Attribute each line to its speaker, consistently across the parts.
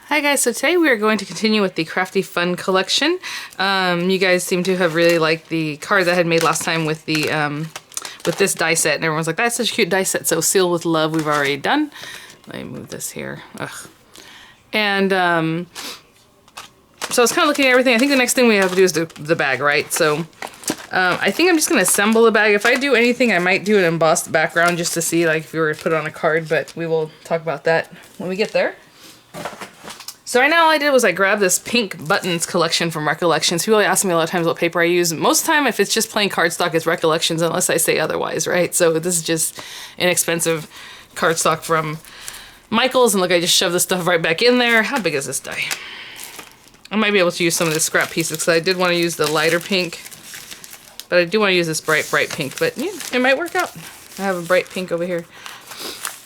Speaker 1: Hi guys, so today we are going to continue with the Crafty Fun collection. You guys seem to have really liked the cards I had made last time with the with this die set, and everyone's like, that's such a cute die set. So Seal with Love we've already done. Let me move this here. Ugh. And so I was kind of looking at everything. I think the next thing we have to do is the bag, right? So I think I'm just going to assemble the bag. If I do anything, I might do an embossed background just to see like if we were to put it on a card, but we will talk about that when we get there. So right now all I did was I grabbed this pink buttons collection from Recollections. People ask me a lot of times what paper I use. Most of the time if it's just plain cardstock, it's Recollections unless I say otherwise, right? So this is just inexpensive cardstock from Michael's, and look, I just shoved this stuff right back in there. How big is this die? I might be able to use some of the scrap pieces because I did want to use the lighter pink, but I do want to use this bright pink, but yeah, it might work out. I have a bright pink over here.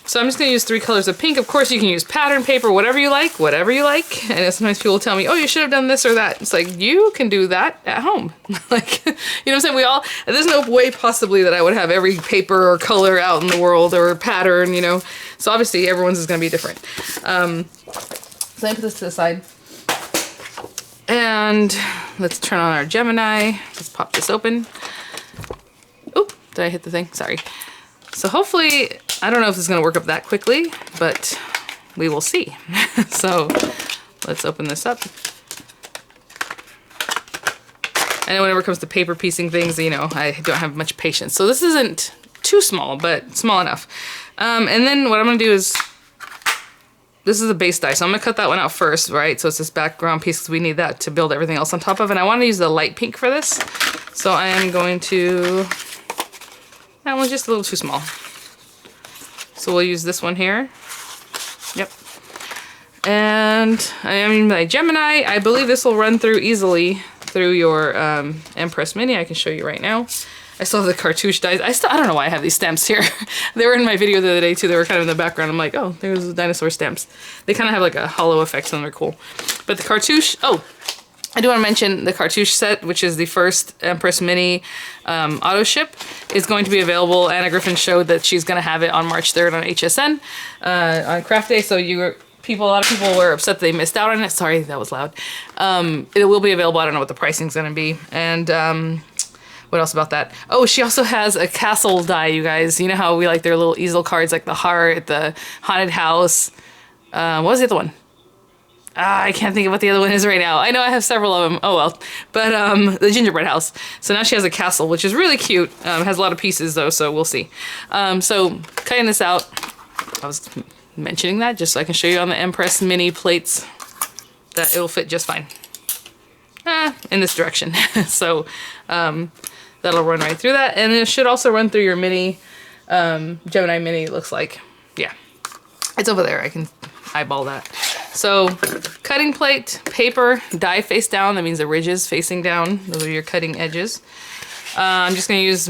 Speaker 1: So I'm just going to use 3 colors of pink. Of course, you can use pattern paper, whatever you like, whatever you like. And sometimes people tell me, oh, you should have done this or that. It's like, you can do that at home. Like, you know what I'm saying? There's no way possibly that I would have every paper or color out in the world or pattern, you know. So obviously, everyone's is going to be different. So let me put this to the side. And let's turn on our Gemini. Let's pop this open. Oop, did I hit the thing? Sorry. So hopefully, I don't know if this is going to work up that quickly, but we will see. So let's open this up. I know whenever it comes to paper piecing things, you know, I don't have much patience. So this isn't too small, but small enough. And then what I'm going to do is, this is a base die, so I'm going to cut that one out first, right? So it's this background piece because we need that to build everything else on top of. And I want to use the light pink for this. So I am going to... That one's just a little too small. So we'll use this one here. Yep. And I am my Gemini. I believe this will run through easily through your Empress Mini. I can show you right now. I still have the cartouche dies. I don't know why I have these stamps here. They were in my video the other day too. They were kind of in the background. I'm like, oh, there's the dinosaur stamps. They kind of have like a hollow effect and they're cool. But the cartouche, oh, I do want to mention the cartouche set, which is the first Empress Mini auto ship, is going to be available. Anna Griffin showed that she's going to have it on March 3rd on HSN on Craft Day. So a lot of people were upset they missed out on it. Sorry, that was loud. It will be available. I don't know what the pricing's going to be. And what else about that? Oh, she also has a castle die, you guys. You know how we like their little easel cards, like the heart, the haunted house. What was the other one? I can't think of what the other one is right now. I know I have several of them. Oh well. But the gingerbread house. So now she has a castle, which is really cute. Has a lot of pieces though, so we'll see. So cutting this out, I was mentioning that just so I can show you on the Empress Mini plates that it'll fit just fine. In this direction. So that'll run right through that. And it should also run through your Mini, Gemini Mini, it looks like. Yeah. It's over there. I can eyeball that. So cutting plate, paper, die face down. That means the ridges facing down. Those are your cutting edges. I'm just going to use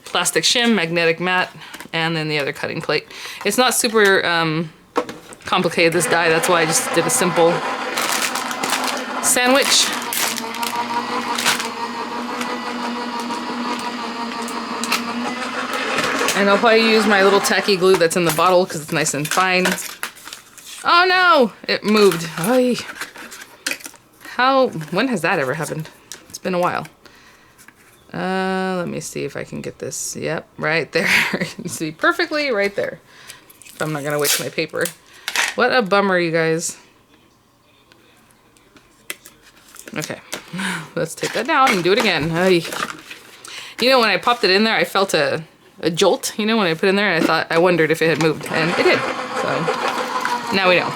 Speaker 1: plastic shim, magnetic mat, and then the other cutting plate. It's not super complicated, this die. That's why I just did a simple sandwich. And I'll probably use my little tacky glue that's in the bottle because it's nice and fine. Oh no! It moved. Oy. When has that ever happened? It's been a while. Let me see if I can get this. Yep, right there. You can see perfectly right there. If I'm not gonna waste my paper. What a bummer, you guys. Okay, let's take that down and do it again. Oy. You know, when I popped it in there, I felt a jolt, you know, when I put it in there, and I wondered if it had moved, and it did. So now we know.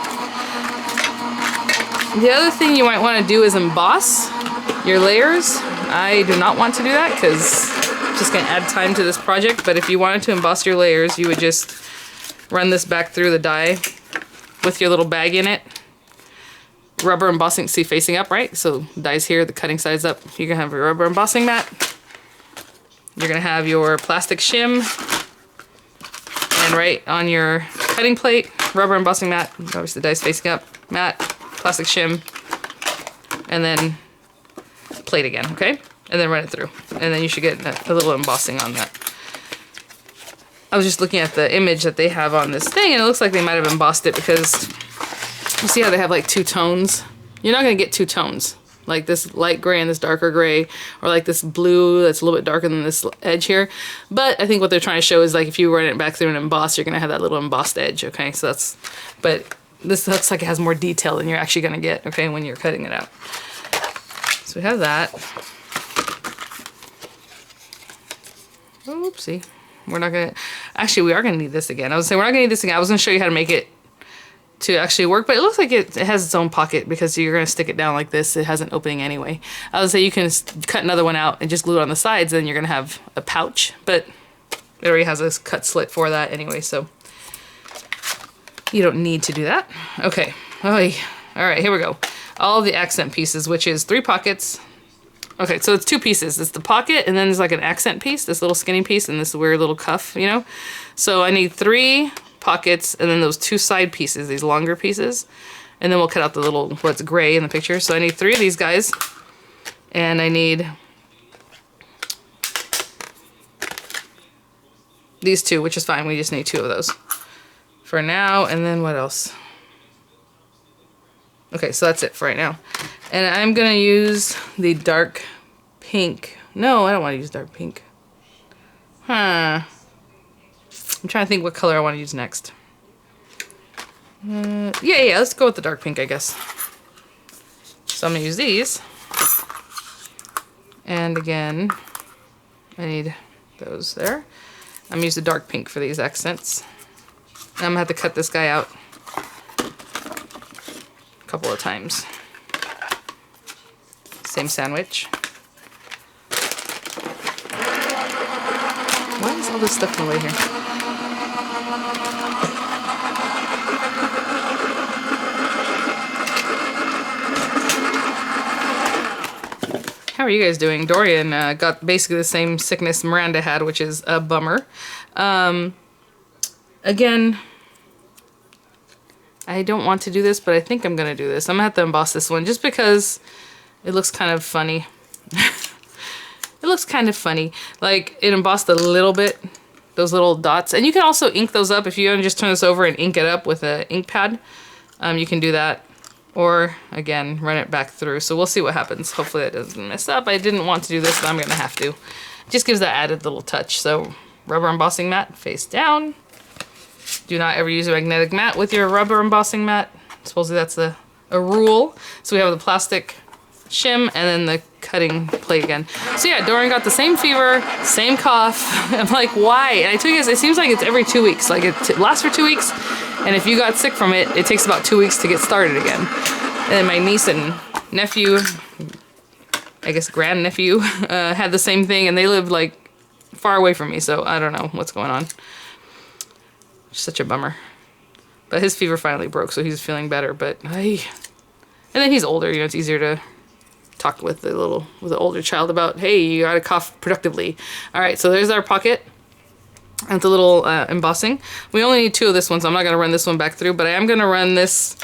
Speaker 1: The other thing you might want to do is emboss your layers. I do not want to do that because it's just going to add time to this project, but if you wanted to emboss your layers, you would just run this back through the die with your little bag in it. Rubber embossing, see, facing up, right? So die's here, the cutting side's up. You're going to have your rubber embossing mat. You're going to have your plastic shim, and right on your cutting plate, rubber embossing mat, obviously the dice facing up, mat, plastic shim, and then plate again, okay? And then run it through. And then you should get a little embossing on that. I was just looking at the image that they have on this thing, and it looks like they might have embossed it because You see how they have like two tones? You're not gonna get two tones. Like this light gray and this darker gray, or like this blue that's a little bit darker than this edge here. But I think what they're trying to show is like if you run it back through and emboss, you're gonna have that little embossed edge, okay? So that's, but this looks like it has more detail than you're actually gonna get, okay, when you're cutting it out. So we have that. Oopsie. We're not gonna, actually we are gonna need this again. I was saying we're not gonna need this again. I was gonna show you how to make it to actually work, but it looks like it has its own pocket because you're going to stick it down like this. It has an opening anyway. I would say you can cut another one out and just glue it on the sides, then you're going to have a pouch, but it already has a cut slit for that anyway, so you don't need to do that. Okay. All right, here we go. All of the accent pieces, which is 3 pockets. Okay, so it's 2 pieces. It's the pocket, and then there's like an accent piece, this little skinny piece, and this weird little cuff, you know? So I need 3 pockets, and then those 2 side pieces, these longer pieces, and then we'll cut out the little what's gray in the picture. So I need 3 of these guys, and I need these 2, which is fine. We just need 2 of those for now. And then what else? Okay, so that's it for right now. And I'm gonna use the dark pink. No, I don't want to use dark pink. I'm trying to think what color I want to use next. Yeah, let's go with the dark pink, I guess. So I'm going to use these. And again, I need those there. I'm going to use the dark pink for these accents. And I'm going to have to cut this guy out a couple of times. Same sandwich. Why is all this stuff in the way here? How are you guys doing? Dorian got basically the same sickness Miranda had, which is a bummer. Again, I don't want to do this, but I think I'm gonna do this. I'm gonna have to emboss this one just because it looks kind of funny. It looks kind of funny. Like, it embossed a little bit, those little dots. And you can also ink those up. If you want to just turn this over and ink it up with an ink pad, you can do that. Or, again, run it back through. So we'll see what happens. Hopefully that doesn't mess up. I didn't want to do this, but I'm going to have to. It just gives that added little touch. So, rubber embossing mat, face down. Do not ever use a magnetic mat with your rubber embossing mat. Supposedly that's a rule. So we have the plastic shim and then the cutting plate again. So yeah, Dorian got the same fever, same cough. I'm like, why? And I told you guys, it seems like it's every 2 weeks. Like it lasts for 2 weeks, and if you got sick from it, it takes about 2 weeks to get started again. And then my niece and nephew, I guess grandnephew, had the same thing, and they lived like far away from me, so I don't know what's going on. Such a bummer. But his fever finally broke, so he's feeling better, but and then he's older, you know, it's easier to talk with the older child about, hey, you gotta cough productively. All right, so there's our pocket and the little embossing. We only need 2 of this one, so I'm not gonna run this one back through, but I am gonna run this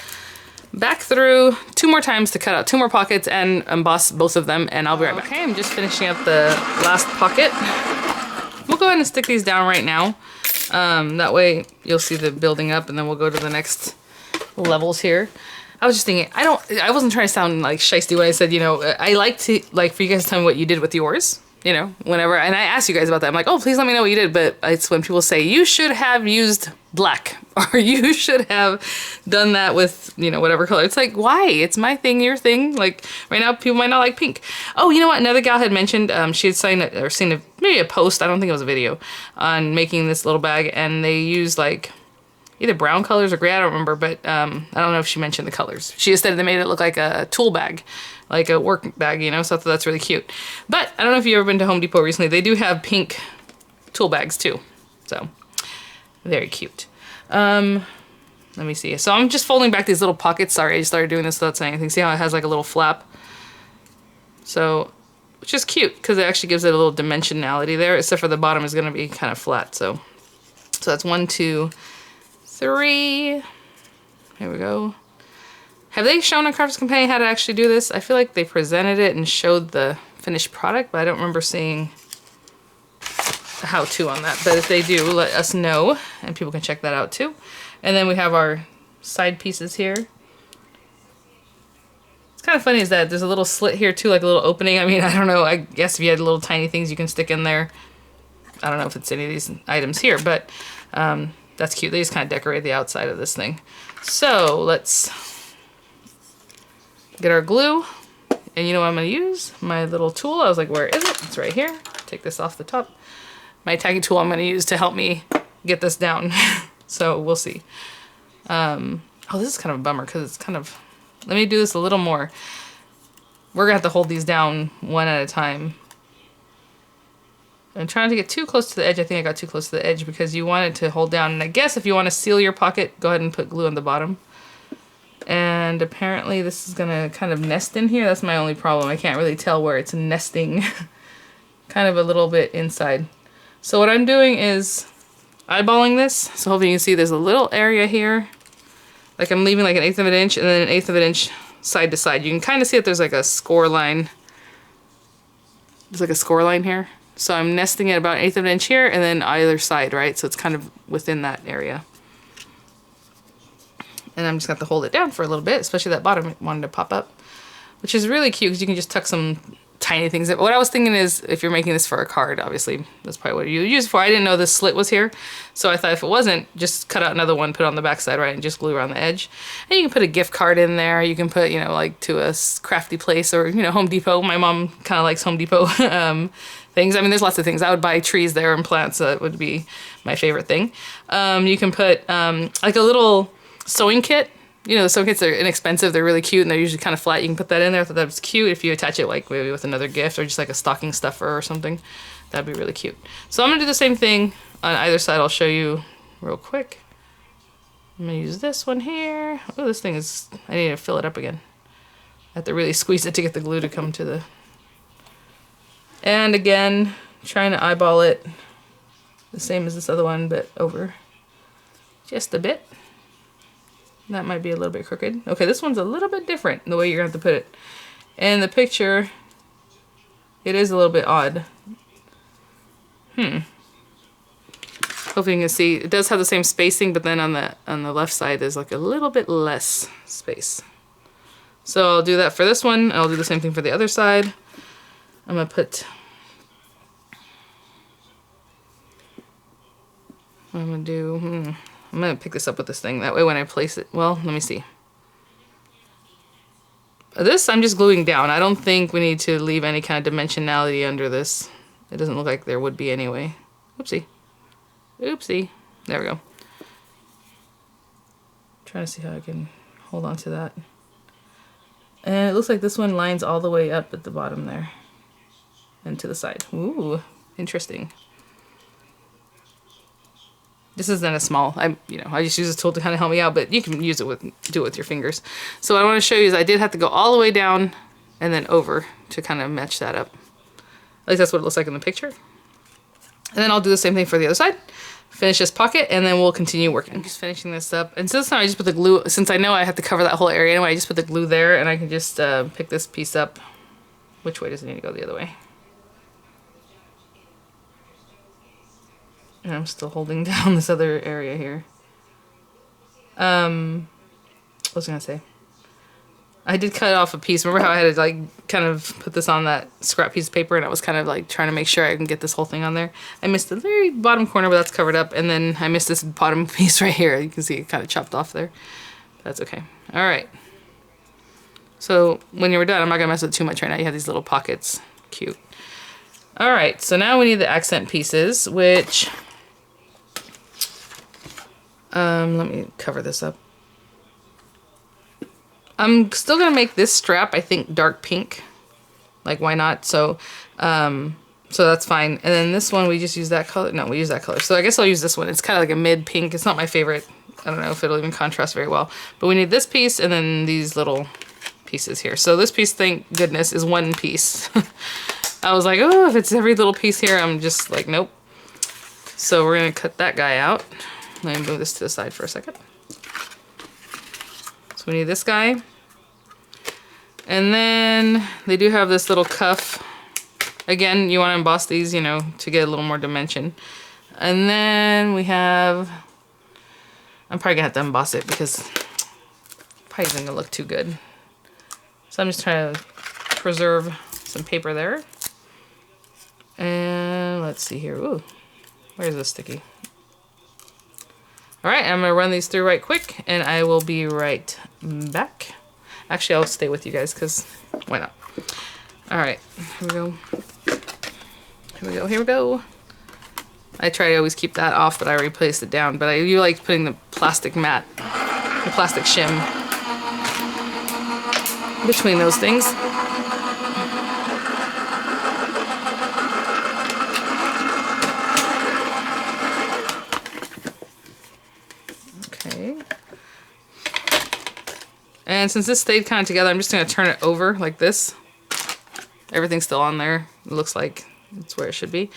Speaker 1: back through 2 more times to cut out 2 more pockets and emboss both of them, and I'll be right back. Okay, I'm just finishing up the last pocket. We'll go ahead and stick these down right now. That way you'll see the building up, and then we'll go to the next levels here. I was just thinking, I wasn't trying to sound like shiesty when I said, you know, I like to, like, for you guys to tell me what you did with yours, you know, whenever, and I asked you guys about that. I'm like, oh, please let me know what you did, but it's when people say, you should have used black, or you should have done that with, you know, whatever color. It's like, why? It's my thing, your thing. Like, right now, people might not like pink. Oh, you know what? Another gal had mentioned, she had seen maybe a post, I don't think it was a video, on making this little bag, and they used, like, either brown colors or gray, I don't remember, but I don't know if she mentioned the colors. She just said they made it look like a tool bag, like a work bag, you know, so I thought that's really cute. But I don't know if you've ever been to Home Depot recently. They do have pink tool bags too, so very cute. Let me see. So I'm just folding back these little pockets. Sorry, I just started doing this without saying anything. See how it has like a little flap? So, which is cute because it actually gives it a little dimensionality there, except for the bottom is going to be kind of flat. So that's 1, 2, 3. Here we go. Have they shown on Crafty Companion how to actually do this? I feel like they presented it and showed the finished product, but I don't remember seeing the how-to on that. But if they do, let us know, and people can check that out too. And then we have our side pieces here. kind of funny is that there's a little slit here too, like a little opening. I mean, I don't know. I guess if you had little tiny things you can stick in there. I don't know if it's any of these items here, but that's cute. They just kind of decorate the outside of this thing. So let's get our glue. And you know what I'm going to use? My little tool. I was like, where is it? It's right here. Take this off the top. My tagging tool I'm going to use to help me get this down. So we'll see. Oh, this is kind of a bummer because it's kind of... Let me do this a little more. We're going to have to hold these down one at a time. I'm trying to get too close to the edge. I think I got too close to the edge because you want it to hold down. And I guess if you want to seal your pocket, go ahead and put glue on the bottom. And apparently this is going to kind of nest in here. That's my only problem. I can't really tell where it's nesting. Kind of a little bit inside. So what I'm doing is eyeballing this. So hopefully you can see there's a little area here. Like I'm leaving like 1/8 of an inch and then 1/8 of an inch side to side. You can kind of see that there's like a score line. There's like a score line here. So I'm nesting it about 1/8 of an inch here and then either side, right? So it's kind of within that area. And I'm just going to have to hold it down for a little bit, especially that bottom wanted to pop up. Which is really cute because you can just tuck some tiny things. What I was thinking is if you're making this for a card, obviously, that's probably what you use it for. I didn't know this slit was here. So I thought if it wasn't, just cut out another one, put it on the back side, right? And just glue around the edge. And you can put a gift card in there. You can put, you know, like to a crafty place or, you know, Home Depot. My mom kind of likes Home Depot things. I mean, there's lots of things. I would buy trees there and plants. So that would be my favorite thing. You can put like a little sewing kit. You know, the sewing kits are inexpensive. They're really cute and they're usually kind of flat. You can put that in there. I thought that was cute if you attach it like maybe with another gift or just like a stocking stuffer or something. That'd be really cute. So I'm going to do the same thing on either side. I'll show you real quick. I'm going to use this one here. Oh, this thing is... I need to fill it up again. I have to really squeeze it to get the glue to come to the... And again, trying to eyeball it the same as this other one, but over just a bit. That might be a little bit crooked. Okay, this one's a little bit different, the way you're going to have to put it. In the picture, it is a little bit odd. Hopefully you can see. It does have the same spacing, but then on the left side, there's like a little bit less space. So I'll do that for this one. I'll do the same thing for the other side. I'm going to put... What I'm going to do... I'm going to pick this up with this thing. That way when I place it... Well, let me see. This I'm just gluing down. I don't think we need to leave any kind of dimensionality under this. It doesn't look like there would be anyway. Oopsie. Oopsie. There we go. Trying to see how I can hold on to that. And it looks like this one lines all the way up at the bottom there. And to the side. Ooh, interesting. This isn't a small, I just use this tool to kind of help me out, but you can use it do it with your fingers. So what I want to show you is I did have to go all the way down and then over to kind of match that up. At least that's what it looks like in the picture. And then I'll do the same thing for the other side. Finish this pocket and then we'll continue working. I'm just finishing this up. And so this time I just put the glue, since I know I have to cover that whole area anyway, I just put the glue there and I can just pick this piece up. Which way does it need to go? The other way. And I'm still holding down this other area here. What was I gonna say? I did cut off a piece. Remember how I had to like kind of put this on that scrap piece of paper and I was kind of like trying to make sure I can get this whole thing on there. I missed the very bottom corner, but that's covered up. And then I missed this bottom piece right here. You can see it kind of chopped off there. That's okay. All right. So when you were done, I'm not gonna mess with it too much right now. You have these little pockets. Cute. All right. So now we need the accent pieces, which... let me cover this up. I'm still gonna make this strap, I think, dark pink. Like, why not? So that's fine. And then this one, we just use that color. No, we use that color. So I guess I'll use this one. It's kind of like a mid pink. It's not my favorite. I don't know if it'll even contrast very well. But we need this piece and then these little pieces here. So this piece, thank goodness, is one piece. I was like, oh, if it's every little piece here, I'm just like, nope. So we're gonna cut that guy out. Let me move this to the side for a second. So we need this guy. And then they do have this little cuff. Again, you want to emboss these, you know, to get a little more dimension. And then we have... I'm probably going to have to emboss it because it probably isn't going to look too good. So I'm just trying to preserve some paper there. And let's see here. Ooh, where's this sticky? All right, I'm gonna run these through right quick and I will be right back. Actually, I'll stay with you guys because why not? All right, here we go. Here we go, here we go. I try to always keep that off, but I already placed it down. But I do like putting the plastic mat, the plastic shim between those things. Okay. And since this stayed kind of together, I'm just going to turn it over like this. Everything's still on there. It looks like it's where it should be.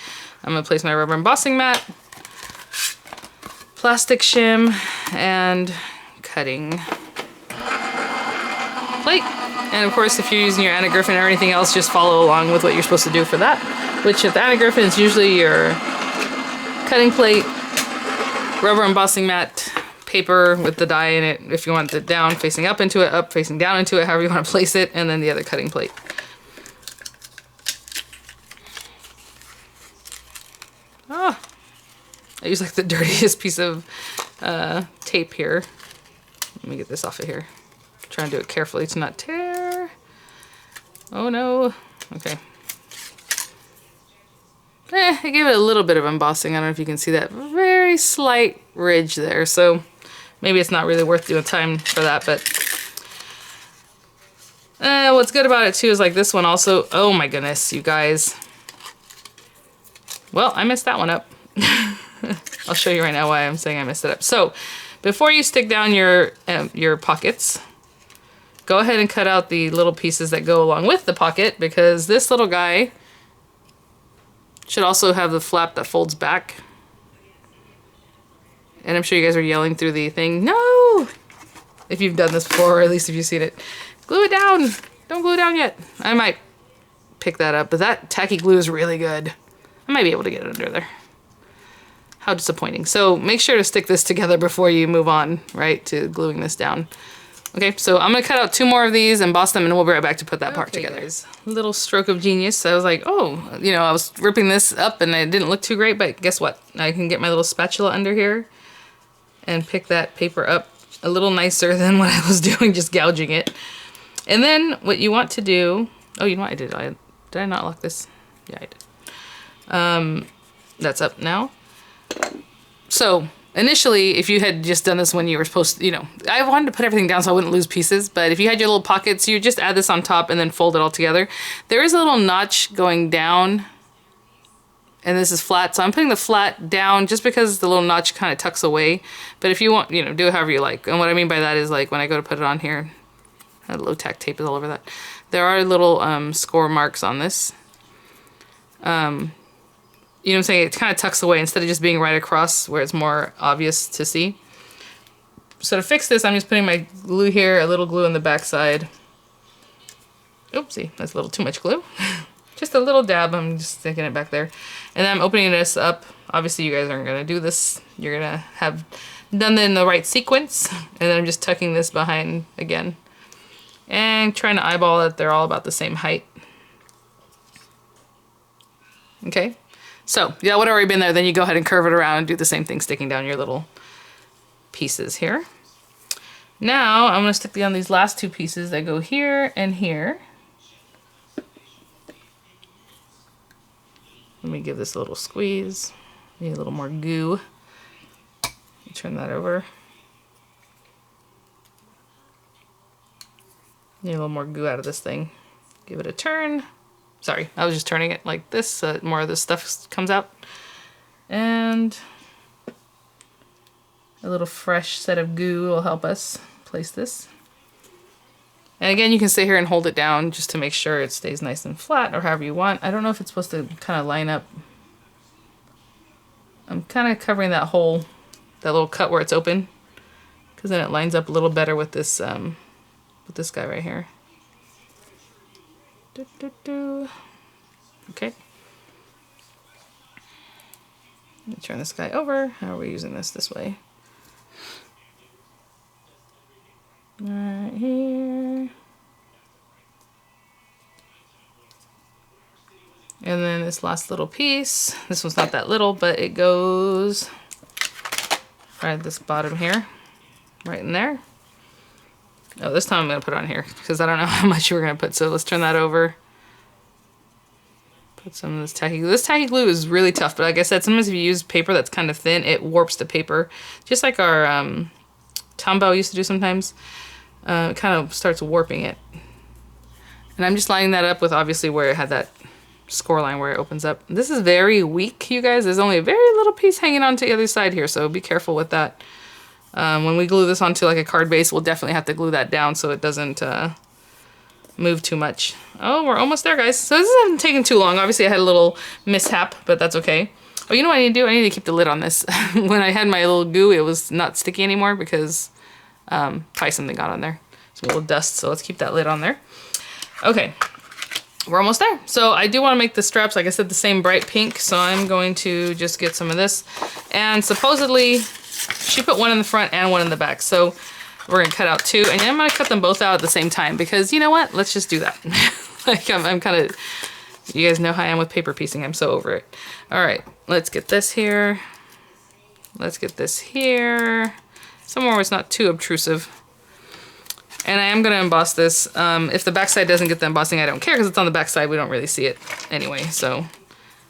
Speaker 1: I'm going to place my rubber embossing mat, plastic shim, and cutting plate. And of course, if you're using your anti-griffin or anything else, just follow along with what you're supposed to do for that. Which with anti-griffin is usually your cutting plate, rubber embossing mat, paper with the die in it if you want it down facing up into it, up facing down into it, however you want to place it, and then the other cutting plate. Oh, I use like the dirtiest piece of tape here. Let me get this off of here. I'm trying to do it carefully to not tear. Oh no. Okay. I gave it a little bit of embossing. I don't know if you can see that very slight ridge there. So maybe it's not really worth doing time for that, but what's good about it too is like this one also. Oh my goodness, you guys. Well, I messed that one up. I'll show you right now why I'm saying I messed it up. So before you stick down your pockets, go ahead and cut out the little pieces that go along with the pocket, because this little guy should also have the flap that folds back. And I'm sure you guys are yelling through the thing, no! If you've done this before, or at least if you've seen it. Glue it down! Don't glue it down yet. I might pick that up, but that tacky glue is really good. I might be able to get it under there. How disappointing. So make sure to stick this together before you move on, right, to gluing this down. Okay, so I'm gonna cut out 2 more of these, emboss them, and we'll be right back to put that part together. Guys. Little stroke of genius. I was like, oh, you know, I was ripping this up and it didn't look too great, but guess what? I can get my little spatula under here and pick that paper up a little nicer than what I was doing, just gouging it. And then what you want to do, oh, you know what I did? Did I not lock this? Yeah, I did. That's up now. So initially, if you had just done this when you were supposed to, you know, I wanted to put everything down so I wouldn't lose pieces, but if you had your little pockets, you just add this on top and then fold it all together. There is a little notch going down, and this is flat, so I'm putting the flat down just because the little notch kind of tucks away. But if you want, you know, do it however you like. And what I mean by that is like when I go to put it on here, low-tack tape is all over that. There are little score marks on this. You know what I'm saying? It kind of tucks away instead of just being right across where it's more obvious to see. So to fix this, I'm just putting my glue here, a little glue on the back side. Oopsie, that's a little too much glue. Just a little dab, I'm just sticking it back there. And then I'm opening this up. Obviously you guys aren't gonna do this. You're gonna have done it in the right sequence. And then I'm just tucking this behind again. And trying to eyeball that they're all about the same height. Okay. So, yeah, would already been there, then you go ahead and curve it around and do the same thing, sticking down your little pieces here. Now, I'm going to stick down these last 2 pieces that go here and here. Let me give this a little squeeze. Need a little more goo. Turn that over. Need a little more goo out of this thing. Give it a turn. Sorry, I was just turning it like this so more of this stuff comes out. And a little fresh set of goo will help us place this. And again, you can sit here and hold it down just to make sure it stays nice and flat, or however you want. I don't know if it's supposed to kind of line up. I'm kind of covering that hole, that little cut where it's open, because then it lines up a little better with this guy right here. Okay. Let me turn this guy over. How are we using this way? Right here. And then this last little piece, this one's not that little, but it goes right at this bottom here, right in there. Oh, this time I'm gonna put it on here because I don't know how much we're gonna put. So let's turn that over. Put some of this tacky glue. This tacky glue is really tough, but like I said, sometimes if you use paper that's kind of thin, it warps the paper. Just like our Tombow used to do sometimes. It kind of starts warping it. And I'm just lining that up with obviously where it had that score line where it opens up. This is very weak, you guys. There's only a very little piece hanging on to the other side here, so be careful with that. When we glue this onto like a card base, we'll definitely have to glue that down so it doesn't move too much. Oh, we're almost there, guys. So this isn't taking too long. Obviously, I had a little mishap, but that's okay. Oh, you know what I need to do? I need to keep the lid on this. When I had my little goo, it was not sticky anymore because probably something got on there. Some little dust, so let's keep that lid on there. Okay, we're almost there. So I do want to make the straps, like I said, the same bright pink, so I'm going to just get some of this. And supposedly, she put one in the front and one in the back, so we're gonna cut out two, and I'm gonna cut them both out at the same time because you know what? Let's just do that. Like I'm kind of, you guys know how I am with paper piecing. I'm so over it. All right, let's get this here. Let's get this here. Somewhere where it's not too obtrusive. And I am gonna emboss this. If the backside doesn't get the embossing, I don't care because it's on the backside. We don't really see it anyway, so.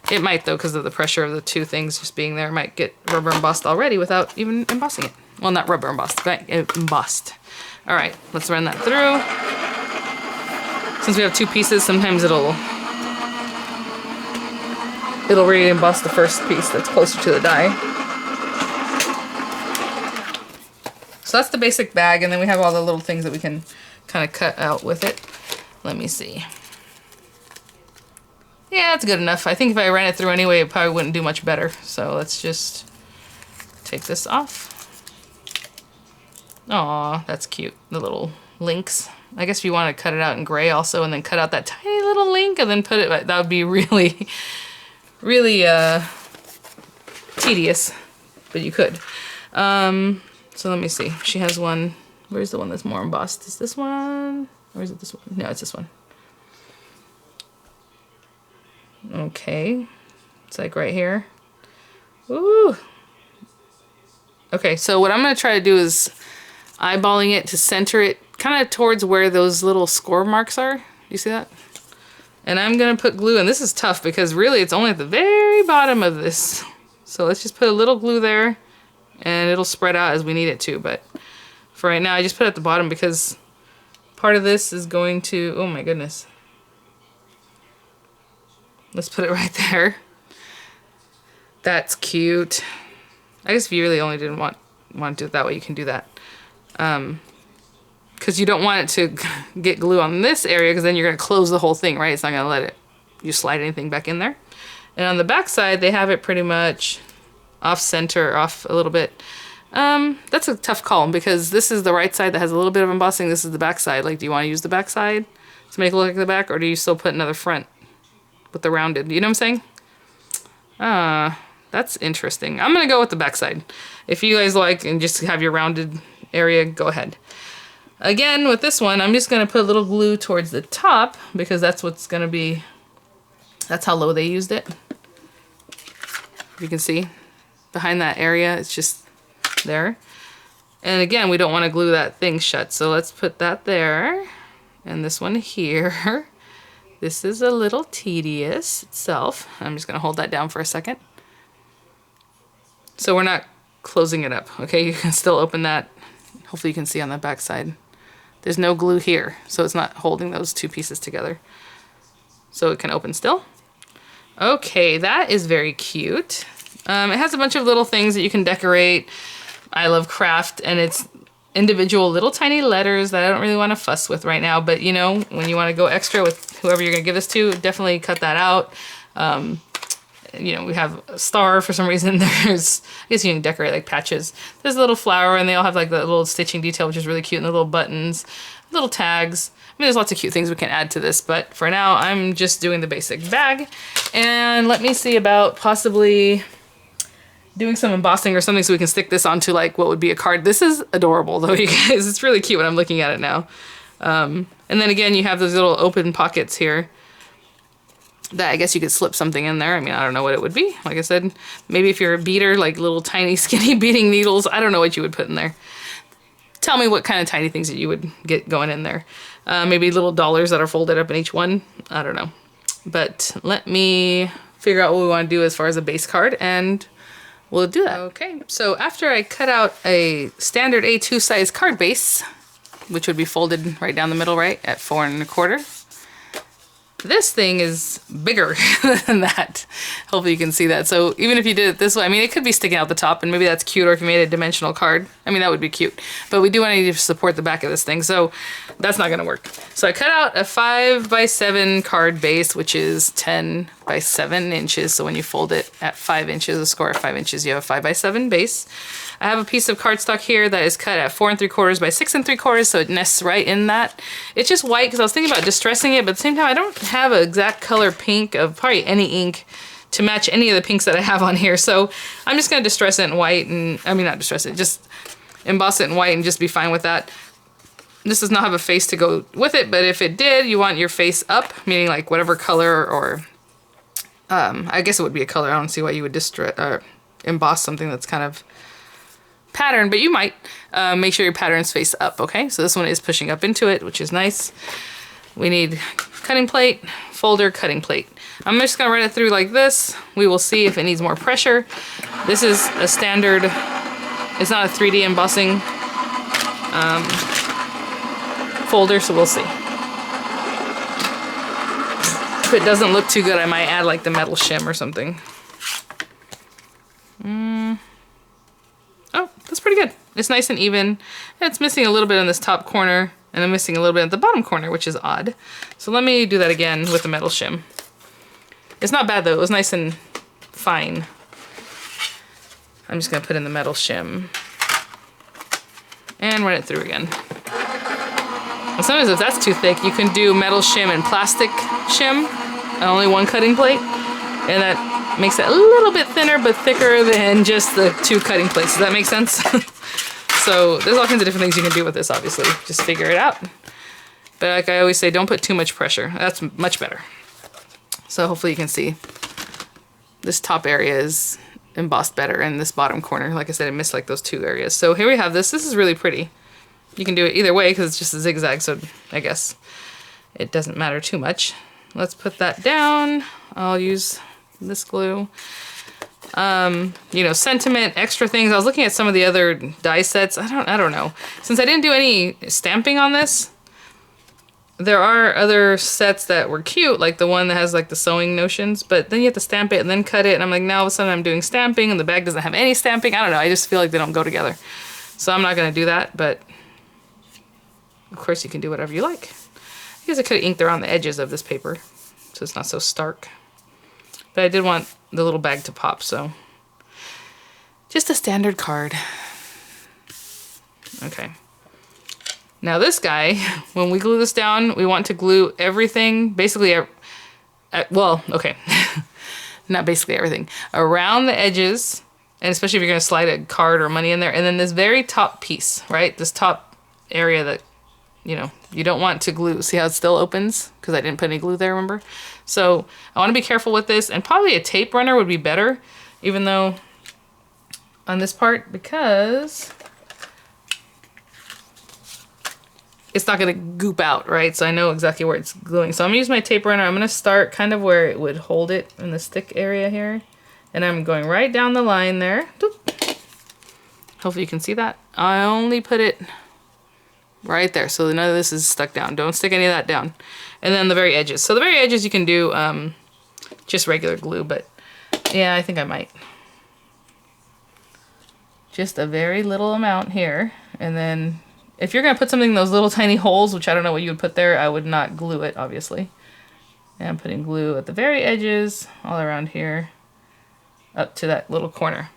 Speaker 1: It might though, because of the pressure of the two things just being there. It might get rubber embossed already without even embossing it. Well, not rubber embossed, but embossed. All right, let's run that through. Since we have two pieces, sometimes it'll really emboss the first piece that's closer to the die. So that's the basic bag, and then we have all the little things that we can kind of cut out with it. Let me see. Yeah, that's good enough. I think if I ran it through anyway, it probably wouldn't do much better. So let's just take this off. Aw, that's cute. The little links. I guess if you want to cut it out in gray also and then cut out that tiny little link and then put it, that would be really, really tedious, but you could. So let me see. She has one. Where's the one that's more embossed? Is this one? Or is it this one? No, it's this one. Okay, it's like right here. Ooh. Okay, so what I'm gonna try to do is eyeballing it to center it kind of towards where those little score marks are. You see that? And I'm gonna put glue, and this is tough because really it's only at the very bottom of this. So let's just put a little glue there and it'll spread out as we need it to. But for right now, I just put it at the bottom because part of this is going to, oh my goodness. Let's put it right there. That's cute. I guess if you really only didn't want to do it that way, you can do that. Because you don't want it to get glue on this area because then you're going to close the whole thing, right? It's not going to let you slide anything back in there. And on the back side, they have it pretty much off center, off a little bit. That's a tough call because this is the right side that has a little bit of embossing. This is the back side. Like, do you want to use the back side to make it look like the back, or do you still put another front with the rounded? You know what I'm saying? That's interesting. I'm gonna go with the back side. If you guys like and just have your rounded area, go ahead. Again, with this one, I'm just gonna put a little glue towards the top because that's what's gonna be, that's how low they used it. You can see behind that area, it's just there. And again, we don't want to glue that thing shut, so let's put that there. And this one here. This is a little tedious itself. I'm just gonna hold that down for a second. So we're not closing it up, okay? You can still open that. Hopefully you can see on the back side. There's no glue here, so it's not holding those two pieces together. So it can open still. Okay, that is very cute. It has a bunch of little things that you can decorate. I love craft, and it's individual little tiny letters that I don't really want to fuss with right now, but you know, when you want to go extra with whoever you're gonna give this to, definitely cut that out. You know, we have a star for some reason. There's, I guess you can decorate like patches. There's a little flower, and they all have like the little stitching detail, which is really cute, and the little buttons, little tags. I mean, there's lots of cute things we can add to this, but for now, I'm just doing the basic bag. And let me see about possibly doing some embossing or something so we can stick this onto like what would be a card. This is adorable though, you guys. It's really cute when I'm looking at it now. And then again, you have those little open pockets here. that I guess you could slip something in there. I mean, I don't know what it would be. Like I said, maybe if you're a beater, like little tiny skinny beating needles, I don't know what you would put in there. Tell me what kind of tiny things that you would get going in there. Maybe little dollars that are folded up in each one. I don't know. But let me figure out what we want to do as far as a base card, and we'll do that. Okay, so after I cut out a standard A2 size card base, which would be folded right down the middle, right, at 4 1/4. This thing is bigger than that. Hopefully you can see that. So even if you did it this way, I mean, it could be sticking out the top, and maybe that's cute, or if you made a dimensional card. I mean, that would be cute. But we do want to support the back of this thing, so that's not gonna work. So I cut out a 5 by 7 card base, which is 10 by 7 inches. So when you fold it at 5 inches, a score of 5 inches, you have a 5 by 7 base. I have a piece of cardstock here that is cut at 4 3/4 by 6 3/4, so it nests right in that. It's just white because I was thinking about distressing it, but at the same time, I don't have an exact color pink of probably any ink to match any of the pinks that I have on here. So I'm just gonna distress it in white, and I mean, not distress it, just emboss it in white and just be fine with that. This does not have a face to go with it, but if it did, you want your face up, meaning like whatever color, or I guess it would be a color. I don't see why you would emboss something that's kind of pattern, but you might make sure your pattern's face up. Okay, so this one is pushing up into it, which is nice. We need cutting plate, folder, cutting plate. I'm just gonna run it through like this. We will see if it needs more pressure. This is a standard, it's not a 3D embossing folder, so we'll see. If it doesn't look too good, I might add like the metal shim or something. Oh, that's pretty good. It's nice and even. It's missing a little bit in this top corner, and I'm missing a little bit at the bottom corner, which is odd. So let me do that again with the metal shim. It's not bad though, it was nice and fine. I'm just gonna put in the metal shim and run it through again. And sometimes if that's too thick, you can do metal shim and plastic shim, and only one cutting plate, and that makes it a little bit thinner but thicker than just the 2 cutting plates. Does that make sense? So there's all kinds of different things you can do with this, obviously. Just figure it out. But like I always say, don't put too much pressure. That's much better. So hopefully you can see this top area is embossed better in this bottom corner. Like I said, I missed like those 2 areas. So here we have this. This is really pretty. You can do it either way because it's just a zigzag, so I guess it doesn't matter too much. Let's put that down. I'll use this glue. You know, sentiment, extra things. I was looking at some of the other die sets. I don't know. Since I didn't do any stamping on this, there are other sets that were cute, like the one that has like the sewing notions, but then you have to stamp it and then cut it, and I'm like, now all of a sudden I'm doing stamping and the bag doesn't have any stamping. I don't know. I just feel like they don't go together. So I'm not going to do that, but of course you can do whatever you like. I guess I could have inked around the edges of this paper so it's not so stark. But I did want the little bag to pop, so just a standard card. Okay. Now this guy, when we glue this down, we want to glue everything, basically, well, okay, not basically everything, around the edges, and especially if you're gonna slide a card or money in there, and then this very top piece, right? This top area that, you know, you don't want to glue. See how it still opens? Because I didn't put any glue there, remember? So I want to be careful with this, and probably a tape runner would be better, even though on this part, because it's not going to goop out, right? So I know exactly where it's gluing. So I'm going to use my tape runner. I'm going to start kind of where it would hold it in this thick area here. And I'm going right down the line there. Hopefully you can see that. I only put it right there, so none of this is stuck down. Don't stick any of that down. And then the very edges. So the very edges you can do just regular glue, but yeah, I think I might. Just a very little amount here. And then if you're gonna put something in those little tiny holes, which I don't know what you would put there, I would not glue it, obviously. And I'm putting glue at the very edges, all around here, up to that little corner.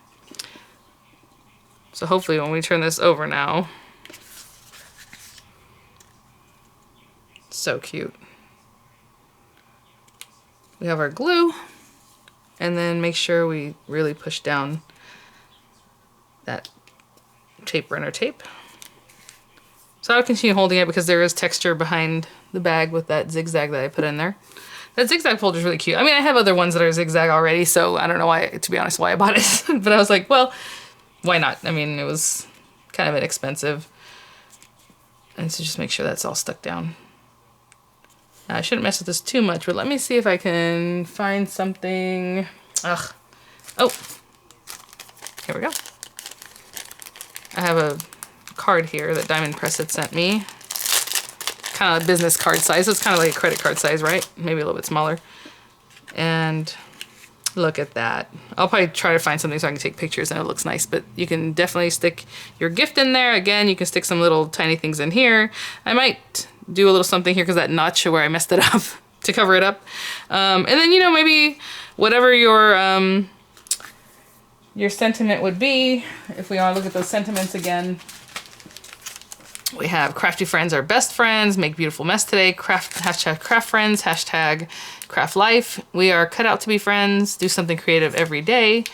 Speaker 1: So hopefully when we turn this over now, so cute. We have our glue, and then make sure we really push down that tape runner tape. So I'll continue holding it because there is texture behind the bag with that zigzag that I put in there. That zigzag folder is really cute. I mean, I have other ones that are zigzag already, so I don't know why, to be honest, why I bought it. But I was like, well, why not? I mean, it was kind of inexpensive. And so just make sure that's all stuck down. I shouldn't mess with this too much, but let me see if I can find something. Ugh. Oh, here we go. I have a card here that Diamond Press had sent me. Kind of a business card size. It's kind of like a credit card size, right? Maybe a little bit smaller. And look at that. I'll probably try to find something so I can take pictures and it looks nice, but you can definitely stick your gift in there. Again, you can stick some little tiny things in here. I might do a little something here because that notch where I messed it up to cover it up. And then, you know, maybe whatever your sentiment would be, if we want to look at those sentiments again. We have crafty friends are best friends, make beautiful mess today, hashtag craft friends, hashtag craft life. We are cut out to be friends, do something creative every day.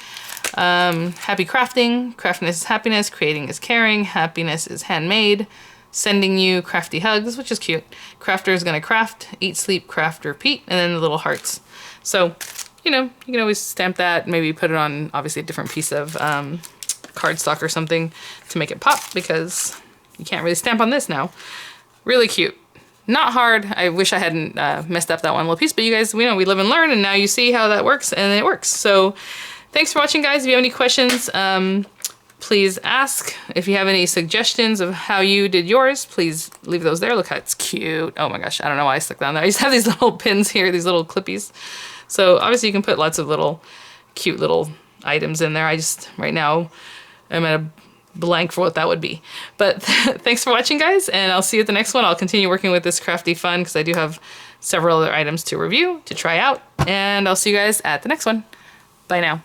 Speaker 1: Happy crafting, craftiness is happiness, creating is caring, happiness is handmade, sending you crafty hugs, which is cute. Crafter is gonna craft, eat, sleep, craft, repeat, and then the little hearts. So, you know, you can always stamp that, maybe put it on obviously a different piece of cardstock or something to make it pop, because you can't really stamp on this now. Really cute. Not hard. I wish I hadn't messed up that one little piece, but you guys, we know we live and learn, and now you see how that works, and it works. So thanks for watching, guys. If you have any questions, please ask. If you have any suggestions of how you did yours, please leave those there. Look how it's cute. Oh my gosh, I don't know why I stuck that on there. I just have these little pins here, these little clippies. So obviously you can put lots of little cute little items in there. I just, right now, I'm at a blank for what that would be. But thanks for watching, guys, and I'll see you at the next one. I'll continue working with this crafty fun because I do have several other items to review, to try out, and I'll see you guys at the next one. Bye now.